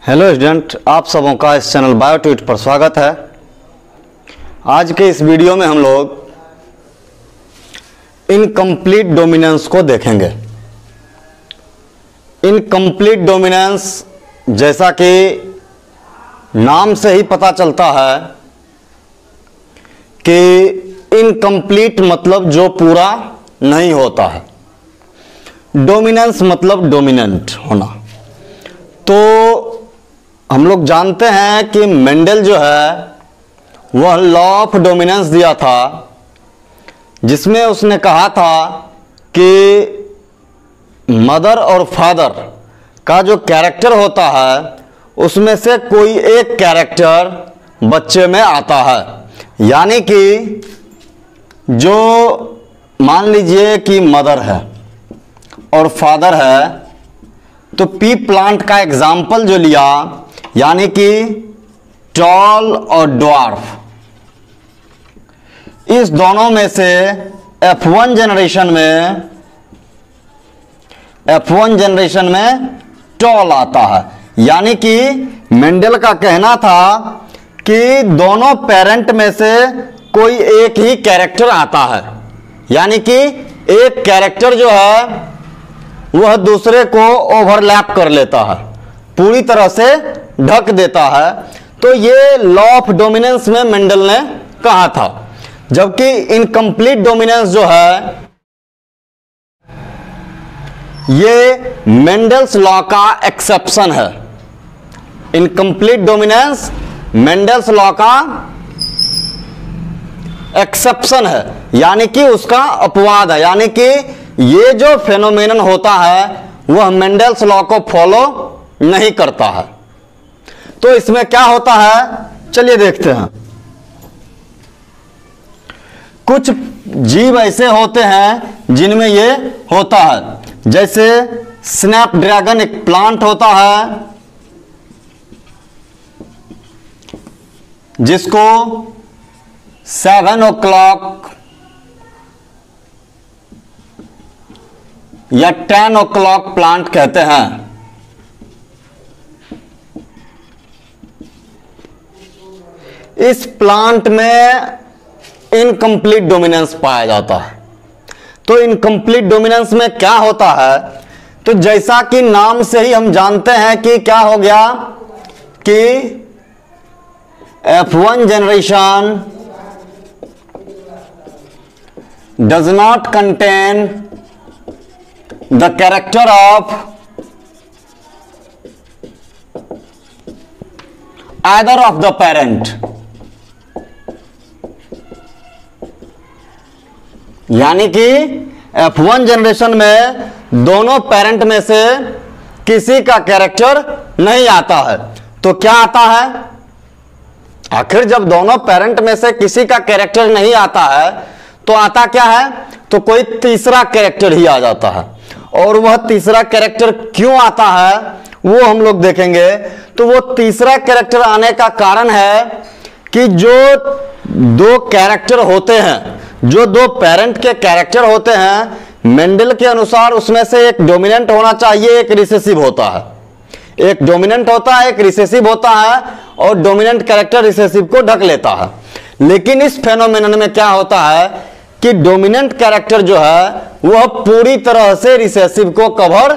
Hello student, आप सबों का इस चैनल बायोट्यूट पर स्वागत है। आज के इस वीडियो में हम लोग इनकम्प्लीट डोमिनेंस को देखेंगे। इनकम्प्लीट डोमिनेंस जैसा कि नाम से ही पता चलता है कि इनकम्प्लीट मतलब जो पूरा नहीं होता है, डोमिनेंस मतलब डोमिनेंट होना। तो हम लोग जानते हैं कि मेंडल जो है वह लॉ ऑफ डोमिनेंस दिया था, जिसमें उसने कहा था कि मदर और फादर का जो कैरेक्टर होता है उसमें से कोई एक कैरेक्टर बच्चे में आता है। यानी कि जो मान लीजिए कि मदर है और फादर है, तो पी प्लांट का एग्जाम्पल जो लिया, यानी कि टॉल और ड्वार्फ, इस दोनों में से F1 जनरेशन में टॉल आता है। यानी कि मेंडल का कहना था कि दोनों पेरेंट में से कोई एक ही कैरेक्टर आता है, यानी कि एक कैरेक्टर जो है वह दूसरे को ओवरलैप कर लेता है, पूरी तरह से ढक देता है। तो ये लॉ ऑफ डोमिनेंस में मेंडल ने कहा था। जबकि इनकम्प्लीट डोमिनेंस जो है ये मेंडल्स लॉ का एक्सेप्शन है। इनकम्प्लीट डोमिनेंस मेंडल्स लॉ का एक्सेप्शन है, यानी कि उसका अपवाद है। यानी कि ये जो फेनोमेनन होता है वह मेंडल्स लॉ को फॉलो नहीं करता है। तो इसमें क्या होता है, चलिए देखते हैं। कुछ जीव ऐसे होते हैं जिनमें ये होता है, जैसे स्नैपड्रैगन एक प्लांट होता है जिसको 7 o'clock या 10 o'clock प्लांट कहते हैं। इस प्लांट में इनकम्प्लीट डोमिनेंस पाया जाता है। तो इनकम्प्लीट डोमिनेंस में क्या होता है, तो जैसा कि नाम से ही हम जानते हैं कि क्या हो गया कि F1 generation does not contain the character of either of the parent. यानी कि F1 जनरेशन में दोनों पेरेंट में से किसी का कैरेक्टर नहीं आता है। तो क्या आता है, आखिर जब दोनों पेरेंट में से किसी का कैरेक्टर नहीं आता है तो आता क्या है, तो कोई तीसरा कैरेक्टर ही आ जाता है। और वह तीसरा कैरेक्टर क्यों आता है वो हम लोग देखेंगे। तो वो तीसरा कैरेक्टर आने का कारण है कि जो दो कैरेक्टर होते हैं, जो दो पेरेंट के कैरेक्टर होते हैं, मेंडल के अनुसार उसमें से एक डोमिनेंट होना चाहिए, एक रिसेसिव होता है। एक डोमिनेंट होता है, एक रिसेसिव होता है, और डोमिनेंट कैरेक्टर रिसेसिव को ढक लेता है। लेकिन इस फेनोमेनन में क्या होता है कि डोमिनेंट कैरेक्टर जो है वह पूरी तरह से रिसेसिव को कवर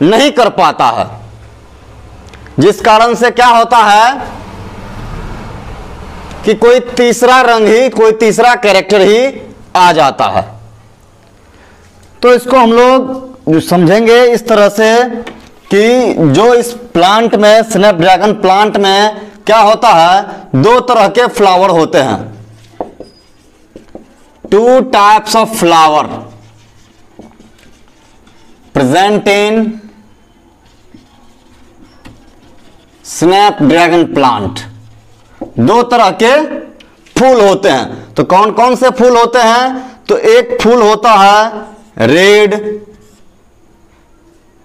नहीं कर पाता है, जिस कारण से क्या होता है कि कोई तीसरा रंग ही, कोई तीसरा कैरेक्टर ही आ जाता है। तो इसको हम लोग समझेंगे इस तरह से कि जो इस प्लांट में, स्नैपड्रैगन प्लांट में क्या होता है, दो तरह के फ्लावर होते हैं। 2 types of flower present in Snapdragon plant. दो तरह के फूल होते हैं। तो कौन कौन से फूल होते हैं, तो एक फूल होता है रेड,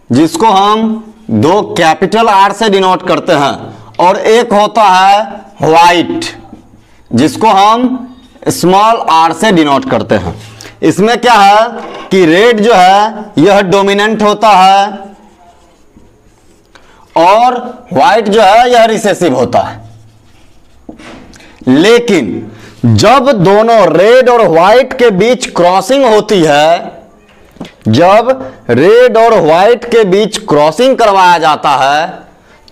जिसको हम 2 कैपिटल R से डिनोट करते हैं, और एक होता है व्हाइट, जिसको हम स्मॉल r से डिनोट करते हैं। इसमें क्या है कि रेड जो है यह डोमिनेंट होता है और व्हाइट जो है यह रिसेसिव होता है। लेकिन जब दोनों रेड और व्हाइट के बीच क्रॉसिंग होती है, जब रेड और व्हाइट के बीच क्रॉसिंग करवाया जाता है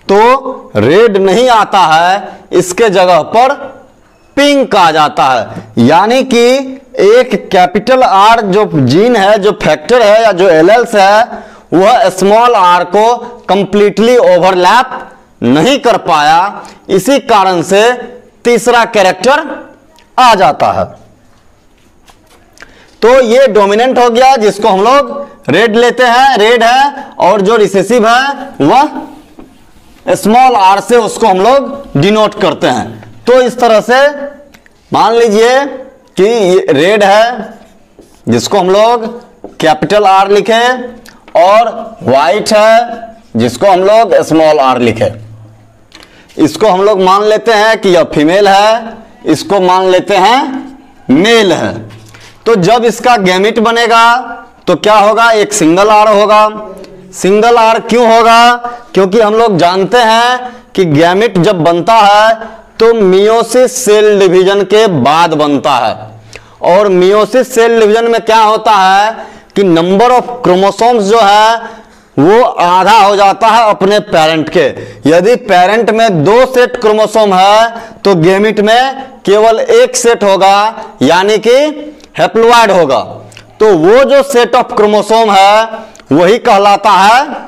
तो रेड नहीं आता है, इसके जगह पर पिंक आ जाता है। यानी कि एक कैपिटल आर जो जीन है, जो फैक्टर है या जो एलेल्स है, वह स्मॉल आर को कंप्लीटली ओवरलैप नहीं कर पाया। इसी कारण से तीसरा कैरेक्टर आ जाता है। तो ये डोमिनेंट हो गया, जिसको हम लोग रेड लेते हैं, रेड है, और जो रिसेसिव है वह स्मॉल आर से उसको हम लोग डिनोट करते हैं। तो इस तरह से मान लीजिए कि रेड है जिसको हम लोग कैपिटल आर लिखे, और व्हाइट है जिसको हम लोग स्मॉल आर लिखे। इसको हम लोग मान लेते हैं कि यह फीमेल है, इसको मान लेते हैं मेल है। तो जब इसका गैमेट बनेगा तो क्या होगा, एक सिंगल आर होगा। सिंगल आर क्यों होगा, क्योंकि हम लोग जानते हैं कि गैमेट जब बनता है तो मियोसिस सेल डिवीजन के बाद बनता है। और मियोसिस सेल डिवीजन में क्या होता है कि नंबर ऑफ क्रोमोसोम्स जो है वो आधा हो जाता है अपने पेरेंट के। यदि पेरेंट में 2 सेट क्रोमोसोम है तो गैमेट में केवल 1 सेट होगा, यानी कि हैप्लोइड होगा। तो वो जो सेट ऑफ क्रोमोसोम है वही कहलाता है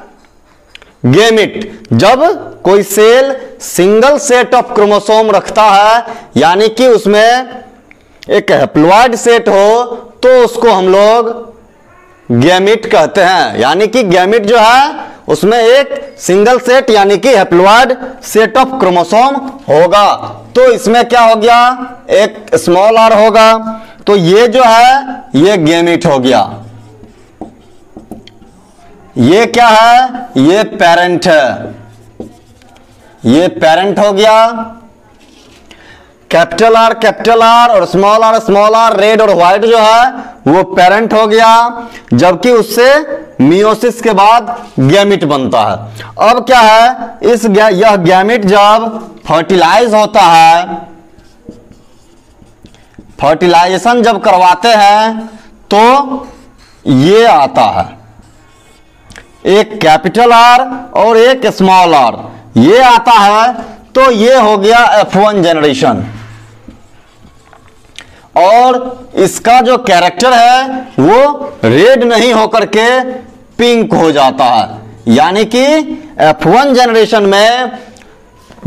गैमेट। जब कोई cell single set of chromosome रखता है, यानी कि उसमें एक हैप्लोइड सेट हो, तो उसको हम लोग गैमेट कहते हैं। यानी कि गैमेट जो है उसमें एक सिंगल सेट यानी कि हैप्लोइड सेट ऑफ क्रोमोसोम होगा। तो इसमें क्या हो गया, एक स्मॉल आर होगा। तो ये जो है ये गैमेट हो गया। ये क्या है, ये पेरेंट है, ये पेरेंट हो गया। कैपिटल आर और स्मॉल आर, रेड और व्हाइट जो है वो पेरेंट हो गया, जबकि उससे मियोसिस के बाद गैमेट बनता है। अब क्या है, यह गैमेट जब फर्टिलाइज होता है, फर्टिलाइजेशन जब करवाते हैं तो ये आता है, एक कैपिटल आर और एक स्मॉल आर, ये आता है। तो ये हो गया F1 जनरेशन। और इसका जो कैरेक्टर है वो रेड नहीं होकर के पिंक हो जाता है। यानी कि F1 जनरेशन में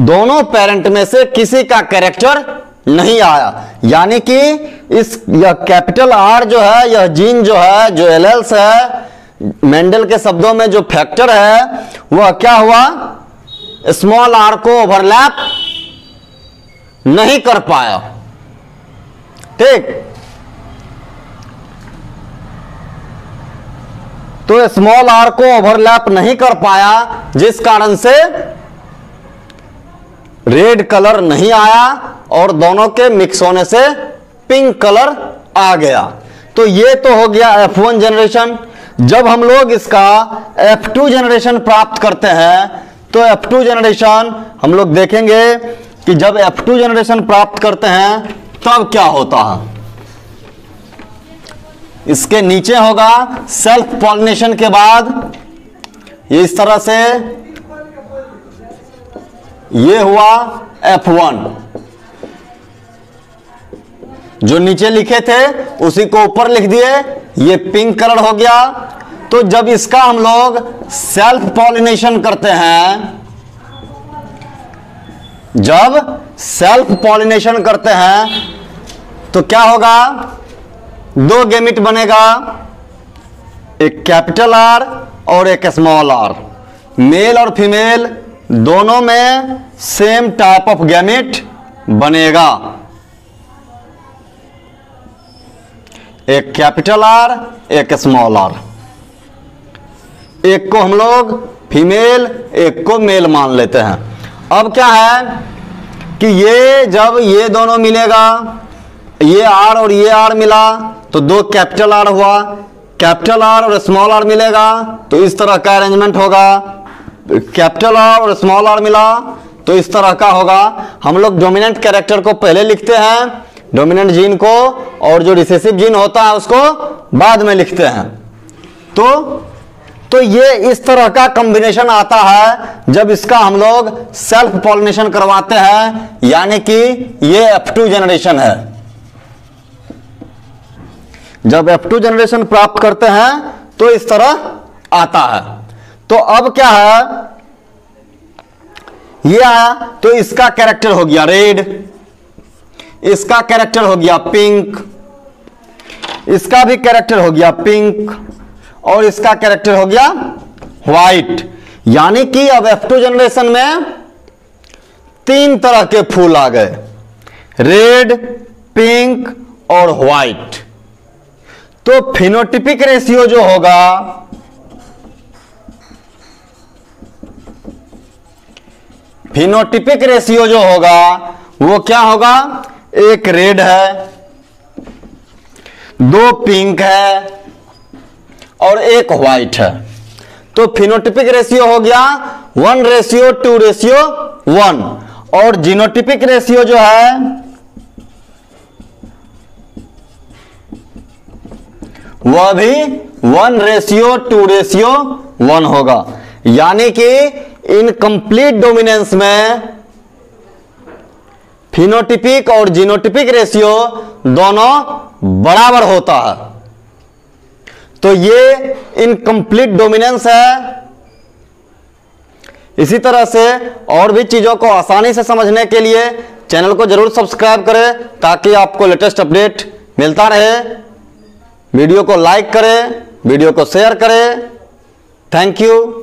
दोनों पेरेंट में से किसी का कैरेक्टर नहीं आया। यानी कि यह कैपिटल आर जो है, यह जीन जो है, जो एलेल्स है, मेंडल के शब्दों में जो फैक्टर है, वह क्या हुआ, स्मॉल आर को ओवरलैप नहीं कर पाया। ठीक, तो स्मॉल आर को ओवरलैप नहीं कर पाया, जिस कारण से रेड कलर नहीं आया और दोनों के मिक्स होने से पिंक कलर आ गया। तो ये तो हो गया F1 जनरेशन। जब हम लोग इसका F2 जनरेशन प्राप्त करते हैं तो F2 जनरेशन हम लोग देखेंगे कि जब F2 जनरेशन प्राप्त करते हैं तब क्या होता है। इसके नीचे होगा सेल्फ पॉलिनेशन के बाद इस तरह से ये हुआ F1, जो नीचे लिखे थे उसी को ऊपर लिख दिए, ये पिंक कलर हो गया। तो जब इसका हम लोग सेल्फ पॉलिनेशन करते हैं, जब सेल्फ पॉलिनेशन करते हैं तो क्या होगा, 2 गैमेट बनेगा, एक कैपिटल आर और एक स्मॉल आर। मेल और फीमेल दोनों में सेम टाइप ऑफ गैमेट बनेगा, एक कैपिटल आर एक स्मॉल आर। एक को हम लोग फीमेल एक को मेल मान लेते हैं। अब क्या है कि ये जब ये दोनों मिलेगा, ये आर और ये आर मिला तो 2 कैपिटल आर हुआ, कैपिटल आर और स्मॉल आर मिलेगा तो इस तरह का अरेंजमेंट होगा, कैपिटल आर और स्मॉल आर मिला तो इस तरह का होगा। हम लोग डोमिनेंट कैरेक्टर को पहले लिखते हैं, डोमिनेंट जीन को, और जो रिसेसिव जीन होता है उसको बाद में लिखते हैं। तो ये इस तरह का कॉम्बिनेशन आता है जब इसका हम लोग सेल्फ पॉलिनेशन करवाते हैं, यानी कि ये F2 जनरेशन है। जब F2 जनरेशन प्राप्त करते हैं तो इस तरह आता है। तो अब क्या है, ये है तो इसका कैरेक्टर हो गया रेड, इसका कैरेक्टर हो गया पिंक, इसका भी कैरेक्टर हो गया पिंक, और इसका कैरेक्टर हो गया व्हाइट। यानी कि अब F2 जनरेशन में 3 तरह के फूल आ गए, रेड, पिंक और व्हाइट। तो फिनोटिपिक रेशियो जो होगा, फिनोटिपिक रेशियो जो होगा वो क्या होगा, एक रेड है, 2 पिंक है और एक व्हाइट है। तो फिनोटिपिक रेशियो हो गया 1:2:1, और जीनोटिपिक रेशियो जो है वह भी 1:2:1 होगा। यानी कि इन कंप्लीट डोमिनेंस में फिनोटिपिक और जीनोटिपिक रेशियो दोनों बराबर होता है। तो ये इनकम्प्लीट डोमिनेंस है। इसी तरह से और भी चीजों को आसानी से समझने के लिए चैनल को जरूर सब्सक्राइब करें ताकि आपको लेटेस्ट अपडेट मिलता रहे। वीडियो को लाइक करें, वीडियो को शेयर करें। Thank you.